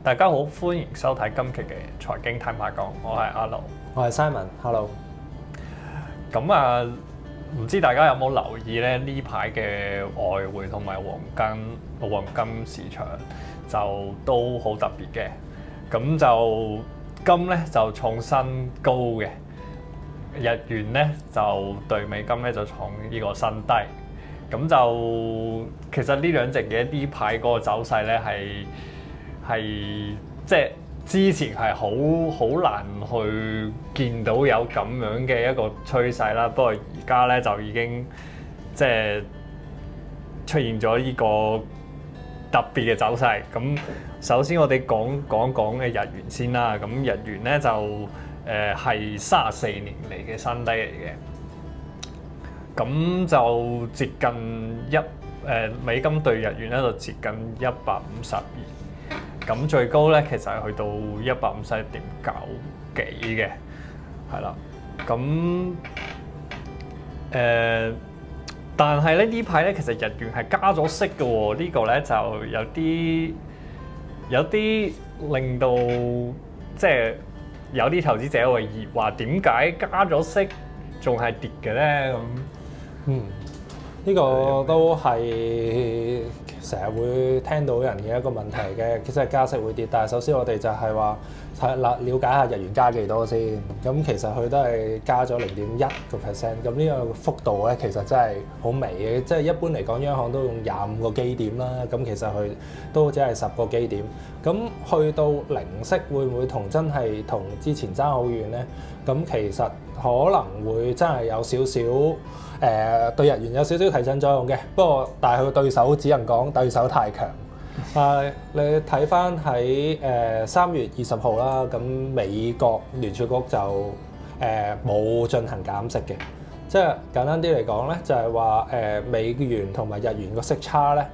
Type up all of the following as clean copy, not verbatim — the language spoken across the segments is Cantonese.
大家好，歡迎收睇今期嘅財經坦白講，我係阿盧，我係 Simon，Hello。咁啊，唔知大家有冇留意咧？呢排嘅外匯同埋黃金市場就都好特別嘅。咁就金咧就創新高嘅，日元咧就對美金咧就創呢個新低。咁就其實呢兩隻嘢呢排嗰個走勢咧係即係之前係好難去見到有咁樣嘅一個趨勢啦。不過而家咧就已經即係出現咗呢個特別嘅走勢。咁首先我哋講嘅日元先啦。咁日元咧就係34年嚟嘅新低嚟嘅。咁就接近美金對日元咧就接近152。咁最高咧，其實係去到151.9幾嘅，係啦。咁但係咧呢排咧，其實日元係加咗息嘅喎。呢個咧就有啲令到即係有啲投資者會疑話點解加咗息仲係跌嘅咧？咁呢個都係成日會聽到人嘅一個問題嘅。其實加息會跌，但係首先我哋就係話了解下日元加幾多先。咁其實佢都係加咗0.1%。咁呢個幅度咧，其實真係好微嘅。即係一般嚟講，央行都用25個基點啦。咁其實佢都只係10個基點。咁去到零息會唔會真係同之前爭好遠咧？咁其實可能會真係有少少。對日元有少少提振作用嘅，不過但係佢對手只能講對手太強。你睇翻喺3月20號啦，咁美國聯儲局就冇進行減息嘅，即係簡單啲嚟講咧，就係話美元同埋日元個息差咧，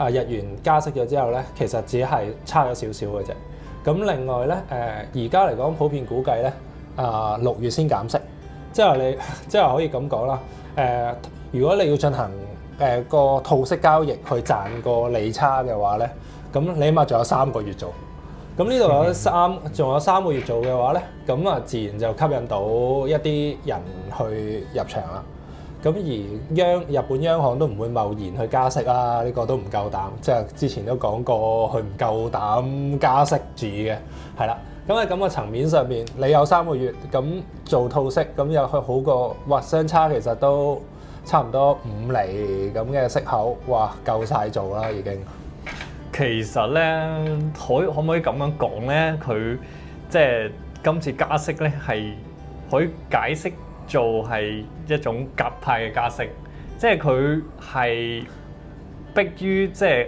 日元加息咗之後咧，其實只係差咗少少嘅啫。咁另外咧，而家嚟講普遍估計咧，6月先減息。即係可以咁講啦。如果你要進行個套息交易去賺個利差嘅話咧，咁你起碼仲有3個月做。咁呢度仲有3個月做嘅話咧，咁啊自然就吸引到一啲人去入場啦。咁而日本央行都唔會貿然去加息啦，呢個都唔夠膽。即係之前都講過，佢唔夠膽加息住嘅，係啦。咁喺咁嘅層面上面，你有3個月咁做套息，咁又好過哇相差其實都差唔多5厘咁嘅息口，哇夠晒做啦已經。其實咧，可唔可以咁樣講咧？佢即係今次加息咧，係可以解釋做係一種鴿派嘅加息，即係佢係迫於即係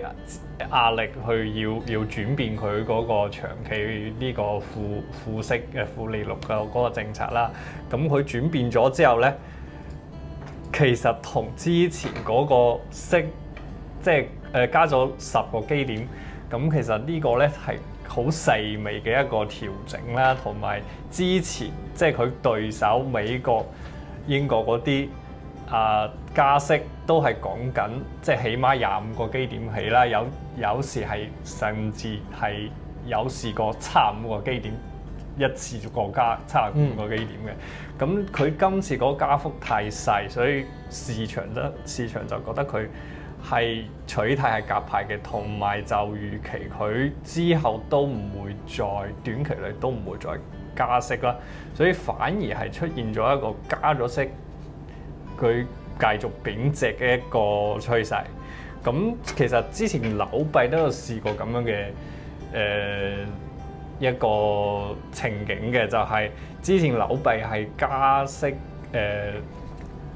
壓力去要轉變佢嗰個長期呢個負息嘅負利率嘅嗰個政策啦。咁佢轉變咗之後咧，其實同之前嗰個息即係加咗10個基點，咁其實呢個咧係好細微嘅一個調整啦，同埋之前即係佢對手美國、英國嗰啲加息都係講緊，即係起碼25個基點起啦，有時係甚至係有試過75個基點一次過加75個基點嘅。咁佢今次嗰個加幅太細，所以市場就覺得佢係取態係鴿派嘅，同埋就預期佢之後都唔會再短期內都唔會再加息啦，所以反而係出現咗一個加咗息，佢繼續貶值嘅一個趨勢。咁其實之前紐幣都有試過咁樣嘅一個情景嘅，就係之前紐幣係加息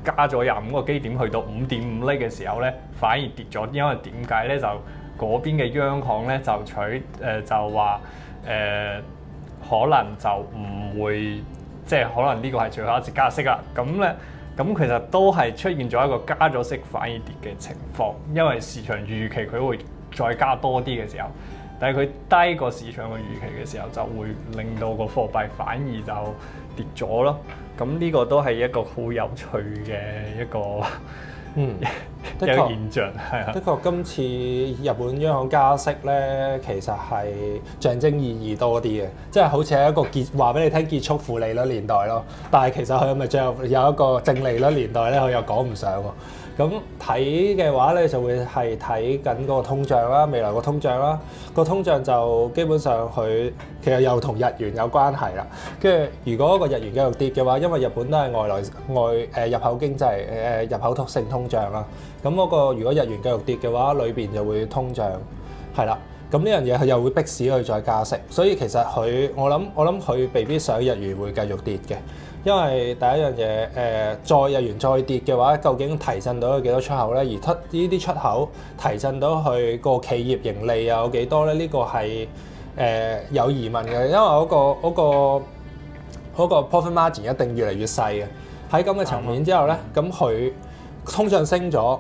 加咗25個基點去到5.5厘嘅時候咧，反而跌咗，因為點解咧？就嗰邊嘅央行咧就話可能就唔會，即係可能呢個係最後一次加息啦。咁其實都係出現咗一個加咗息反而跌嘅情況，因為市場預期佢會再加多啲嘅時候，但係佢低過市場嘅預期嘅時候，就會令到個貨幣反而就跌咗咯。咁呢個都係一個好有趣嘅的一個確現象，係啊的。確今次日本央行加息咧，其實係象徵意義多啲嘅，即係好似係一個話俾你聽結束負利率年代咯。但係其實佢係咪最後有一個正利率年代咧？佢又講唔上喎。咁睇嘅話咧，就會係睇緊嗰個通脹啦，未來個通脹啦，個通脹就基本上佢其實又同日元有關係啦。跟住如果個日元繼續跌嘅話，因為日本都係入口經濟入口性通脹啦，咁嗰個如果日元繼續跌嘅話，裏邊就會通脹係啦。咁呢樣嘢佢又會迫使佢再加息，所以其實我諗佢未必想日元會繼續跌嘅。因為第一樣嘢，再日元再跌嘅話，究竟提振到有幾多出口咧？而呢啲出口提振到佢個企業盈利又有幾多咧？呢個係有疑問嘅，因為嗰個 profit margin 一定越嚟越細嘅。喺咁嘅層面之後咧，咁佢通脹升咗。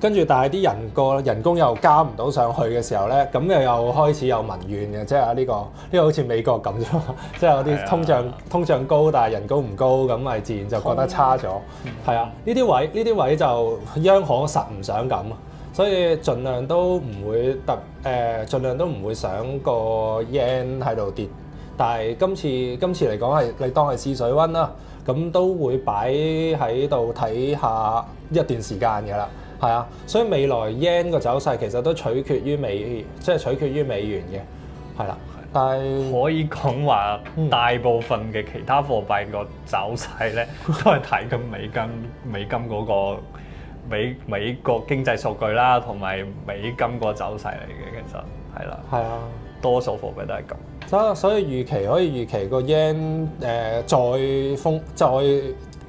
跟住，但係啲人工又加唔到上去嘅時候咧，咁又開始有民怨嘅，即係呢個好似美國咁啫嘛，即係有啲通脹高，但係人工唔高，咁咪自然就覺得差咗。係啊，呢啲位就央行實唔想咁，所以盡量都唔會想個 yen 喺度跌。但係今次嚟講係你當係試水溫啦，咁都會擺喺度睇下一段時間嘅啦。係啊，所以未來 yen 個走勢其實都取決於美元嘅，係啦。但係可以講話大部分嘅其他貨幣個走勢咧，都係睇緊美金嗰個美國經濟數據啦，同埋美金個走勢嚟嘅，其實係啦。係啊，多數貨幣都係咁。所以可以預期個 yen 再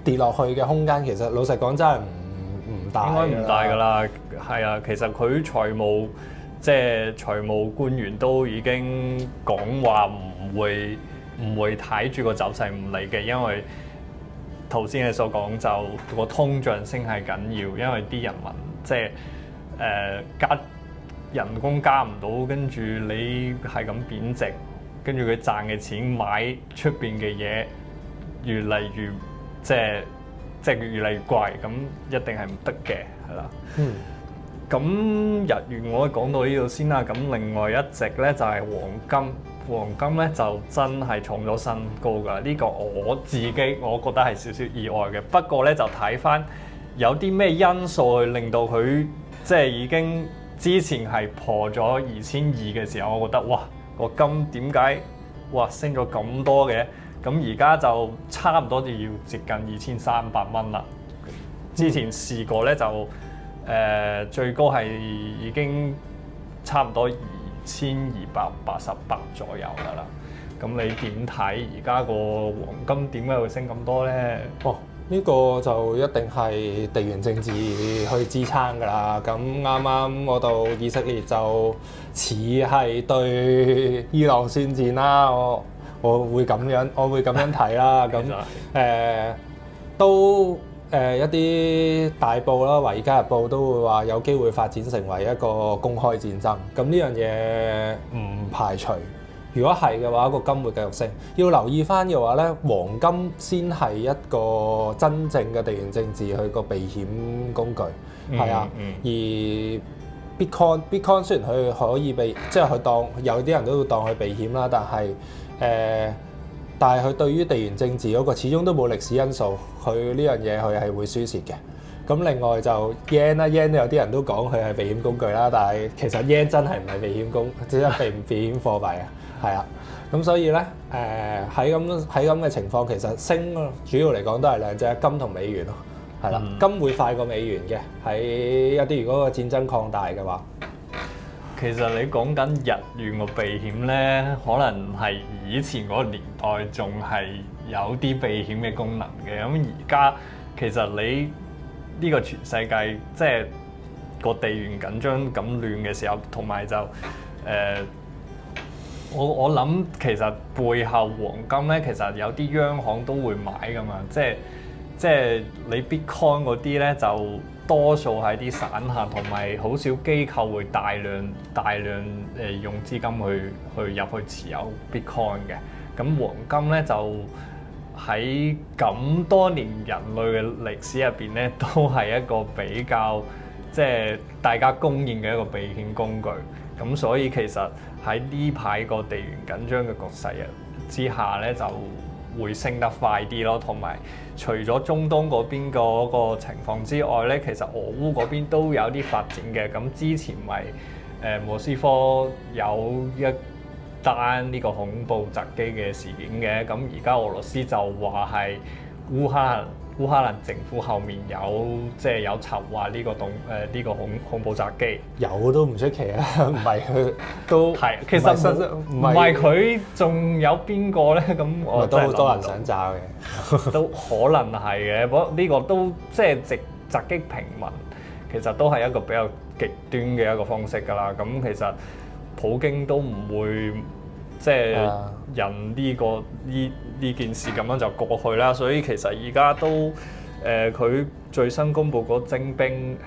跌落去嘅空間，其實老實講真係唔大，應該唔大㗎啦。係啊，其實佢財務官員都已經講話唔會睇住個走勢唔理嘅，因為頭先你所講就個通脹升係緊要，因為啲人民加人工加唔到，跟住你係咁貶值，跟住佢賺嘅錢買出邊嘅嘢越嚟越即係越嚟越貴，咁一定係唔得嘅，係啦。咁日元我講到呢度先啦。咁另外一隻咧就係黃金咧就真係創咗新高㗎。呢個我自己我覺得係少少意外嘅。不過咧就睇翻有啲咩因素去令到佢即係已經之前係破咗2200嘅時候，我覺得哇個金點解升咗咁多嘅？咁而家就差唔多就要接近2300蚊啦。之前試過咧就最高係已經差唔多2288左右㗎啦。咁你點睇而家個黃金點解會升咁多咧？呢個就一定係地緣政治去支撐㗎啦。咁啱啱嗰度以色列就似係對伊朗宣戰啦。我會咁樣睇啦。咁一啲大報啦，《華爾街日報》都會話有機會發展成為一個公開戰爭。咁呢樣嘢唔排除。如果係嘅話，個金會繼續升。要留意翻嘅話咧，黃金先係一個真正嘅地緣政治去個避險工具，係啊。而 Bitcoin 雖然佢可以即係佢當有啲人都會當佢避險啦，但係佢對於地緣政治嗰個始終都冇歷史因素，佢呢樣嘢佢係會輸蝕嘅。咁另外就 yen 啦 ，yen 有啲人都講佢係避險工具啦，但係其實 yen 真係唔係只係避險貨幣啊，係啊。咁所以咧喺咁嘅情況，其實升主要嚟講都係兩隻金同美元咯，係啦。金會快過美元嘅，喺一啲如果個戰爭擴大嘅話。其實你講緊日元個避險咧，可能係以前嗰個年代仲係有啲避險嘅功能嘅。咁而家其實你呢個全世界即係個地緣緊張咁亂嘅時候，同埋就我諗其實背後黃金咧，其實有啲央行都會買噶嘛。即係你 Bitcoin 嗰啲咧就多數係啲散客，同埋好少機構會大量用資金去入去持有 Bitcoin 嘅。咁黃金咧就喺咁多年人類嘅歷史入邊咧，都係一個比較即係大家公認嘅一個避險工具。咁所以其實喺呢排個地緣緊張嘅局勢之下咧，就會升得快啲咯。同埋除咗中東嗰邊嗰個情況之外咧，其實俄烏嗰邊都有啲發展嘅。咁之前咪莫斯科有一單呢個恐怖襲擊嘅事件嘅，咁而家俄羅斯就話係烏克蘭政府後面有籌劃呢個恐怖襲擊，有都唔出奇啊，唔係佢都係其實唔係佢，仲有邊個咧？咁我都好多人想炸嘅，都可能係嘅。不過呢個都即係襲擊平民，其實都係一個比較極端嘅一個方式㗎啦。咁其實普京都唔會即係任呢件事咁樣就過去啦。所以其實而家都佢最新公布嗰徵兵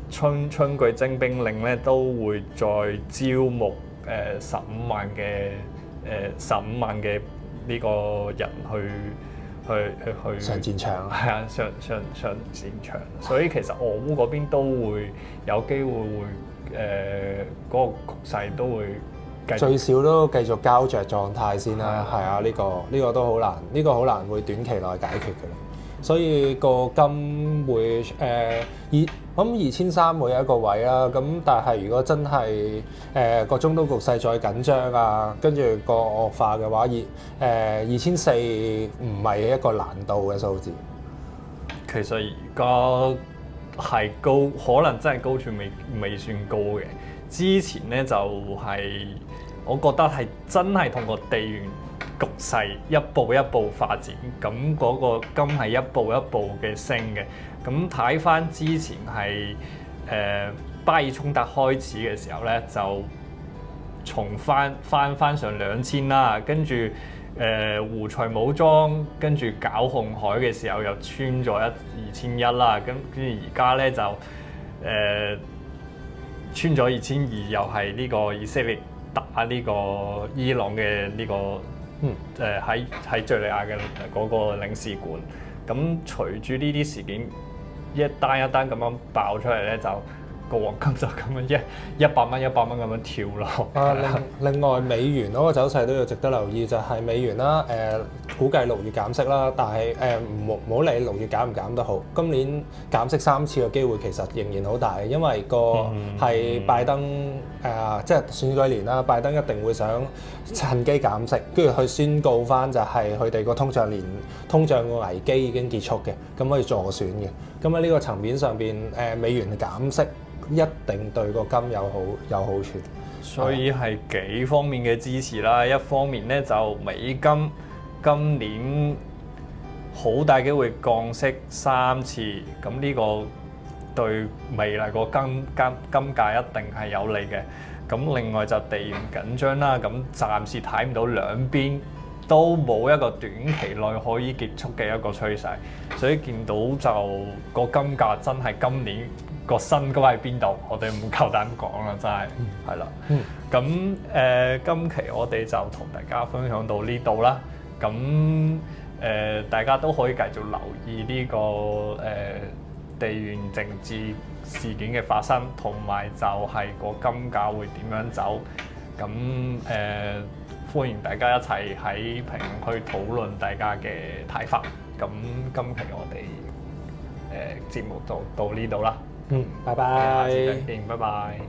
春季徵兵令咧，都會再招募15萬嘅呢個人去上戰場，係啊，上戰場。所以其實俄烏嗰邊都會有機會嗰個局勢都會最少都繼續膠着狀態先啦。係啊，呢個都好難，呢個好難會短期內解決嘅。所以個金會2300會有一個位啦。咁但係如果真係個中東局勢再緊張啊，跟住個惡化嘅話，2400唔係一個難度嘅數字。其實而家係高，可能真係高處未算高嘅。之前咧就係、我覺得係真係同個地緣局勢一步一步發展，咁嗰個金係一步一步嘅升嘅。咁睇翻之前係巴以衝突開始嘅時候咧，就重翻上2000啦，跟住胡塞武裝跟住搞紅海嘅時候又穿咗2100啦，跟住而家咧就穿咗2200，又係呢個以色列打呢個伊朗嘅呢個喺敍利亞嘅嗰個領事館。咁隨住呢啲事件一單一單咁樣爆出嚟咧，就個黃金就咁樣100蚊咁樣跳落。另外美元嗰個走勢都要值得留意，就係美元啦。估計6月減息啦，但係唔好理6月減唔減都好，今年減息3次嘅機會其實仍然好大，因為係拜登即係選舉年啦，拜登一定會想趁機減息，跟住去宣告翻就係佢哋個通脹個危機已經結束嘅，咁可以助選嘅。咁喺呢個層面上邊，美元減息一定對個金有好處，所以係幾方面嘅支持啦。一方面咧就美金今年好大機會降息3次，咁呢個對未來個金價一定係有利嘅。咁另外就地緣緊張啦，咁暫時睇唔到兩邊都冇一個短期內可以結束嘅一個趨勢，所以見到就個金價真係今年個新高喺邊度，我哋唔夠膽講啦，真係係啦。咁今期我哋就同大家分享到呢度啦。咁大家都可以繼續留意呢個地緣政治事件嘅發生，同埋就係個金價會點樣走。咁歡迎大家一齊喺評論區討論大家嘅睇法。咁今期我哋節目就到呢度啦。拜拜。下次再見，拜拜。